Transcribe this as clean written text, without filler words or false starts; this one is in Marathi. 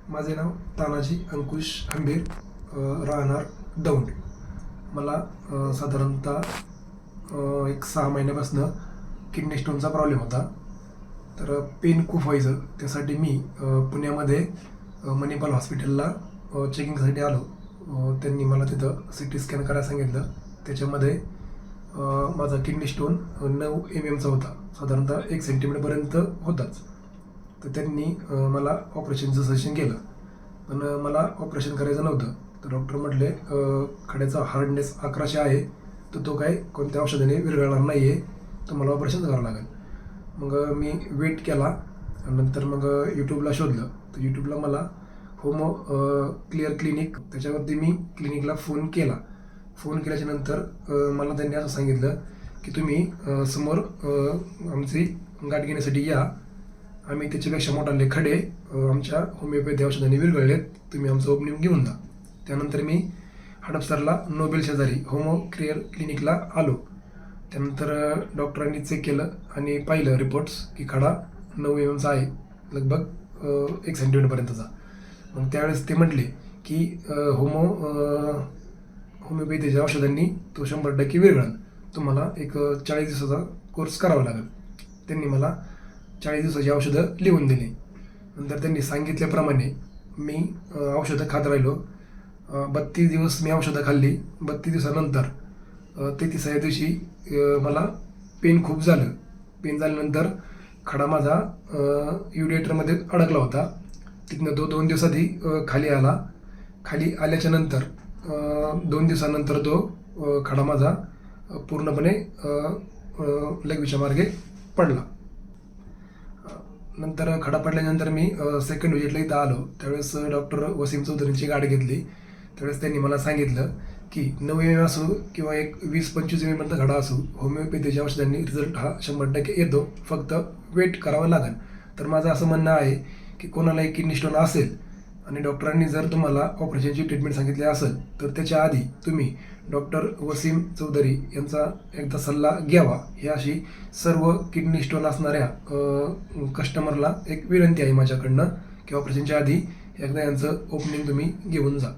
माझे नाव तानाजी अंकुश आंबीर, राहणार दौंड. मला साधारणतः एक 6 महिन्यापासून किडनी स्टोनचा प्रॉब्लेम होता. तर पेन खूप व्हायचं. त्यासाठी मी पुण्यामध्ये मणिपाल हॉस्पिटलला चेकिंगसाठी आलो. त्यांनी मला तिथं CT स्कॅन करायला सांगितलं. त्याच्यामध्ये माझा किडनी स्टोन 9 mm होता. साधारणतः 1 सेंटीमीटरपर्यंत होताच. तर त्यांनी मला ऑपरेशनचं सजेशन केलं, पण मला ऑपरेशन करायचं नव्हतं. तर डॉक्टर म्हटले खड्याचा हार्डनेस 1100 आहे, तर तो काय कोणत्या औषधाने विरघळणार नाही आहे, तुम्हाला ऑपरेशन करावं लागेल. मग मी वेट केला. नंतर मग यूट्यूबला शोधलं. तर यूट्यूबला मला होमो क्लिअर क्लिनिक, त्याच्यावरती मी क्लिनिकला फोन केला. फोन केल्याच्यानंतर मला त्यांनी असं सांगितलं की तुम्ही समोर आमची गाठ घेण्यासाठी या. आम्ही त्याच्यापेक्षा मोठाले खडे आमच्या होमिओपॅथी औषधाने विरघळलेत, तुम्ही आमचं ओपनिंग घेऊन जा. त्यानंतर मी हडपसरला नोबेल शेजारी होमो क्लिअर क्लिनिकला आलो. त्यानंतर डॉक्टरांनी चेक केलं आणि पाहिलं रिपोर्ट्स की खडा 9 mm आहे, लगभग 1 सेंटीमीटरपर्यंतचा. मग त्यावेळेस ते म्हटले की होमिओपॅथीच्या औषधांनी तो 100% विरघळेल, तुम्हाला एक 40 दिवसाचा कोर्स करावा लागेल. त्यांनी मला 40 दिवसाची औषधं लिहून दिली. नंतर त्यांनी सांगितल्याप्रमाणे मी औषधं खात राहिलो. 32 दिवस मी औषधं खाल्ली. 32 दिवसानंतर 33व्या दिवशी मला पेन खूप झालं. पेन झाल्यानंतर खडा माझा युरेटरमध्ये अडकला होता. तिथनं तो 2 दिवसाआधी खाली आला. खाली आल्याच्यानंतर 2 दिवसानंतर तो खडा माझा पूर्णपणे लघवीच्या मार्गे पडला. नंतर खडा पडल्यानंतर मी सेकंड व्हिजिटला इथं आलो. त्यावेळेस डॉक्टर वसीम चौधरींची गाठ घेतली. त्यावेळेस त्यांनी मला सांगितलं की 9 mm असो किंवा एक 20-25 mm पर्यंत खडा असो, होमिओपॅथीच्या औषधांनी रिझल्ट हा 100% येतो, फक्त वेट करावं लागेल. तर माझं असं म्हणणं आहे की कोणालाही किडनी स्टोन असेल आणि डॉक्टरांनी जर तुम्हाला ऑपरेशनची ट्रीटमेंट सांगितली असेल, तर त्याच्या आधी तुम्ही डॉक्टर वसीम चौधरी यांचा एकदा सल्ला घ्यावा. ही अशी सर्व किडनी स्टोन असणाऱ्या कस्टमरला एक विनंती आहे माझ्याकडनं की ऑपरेशनच्या आधी एकदा यांचं ओपनिंग तुम्ही घेऊन जा.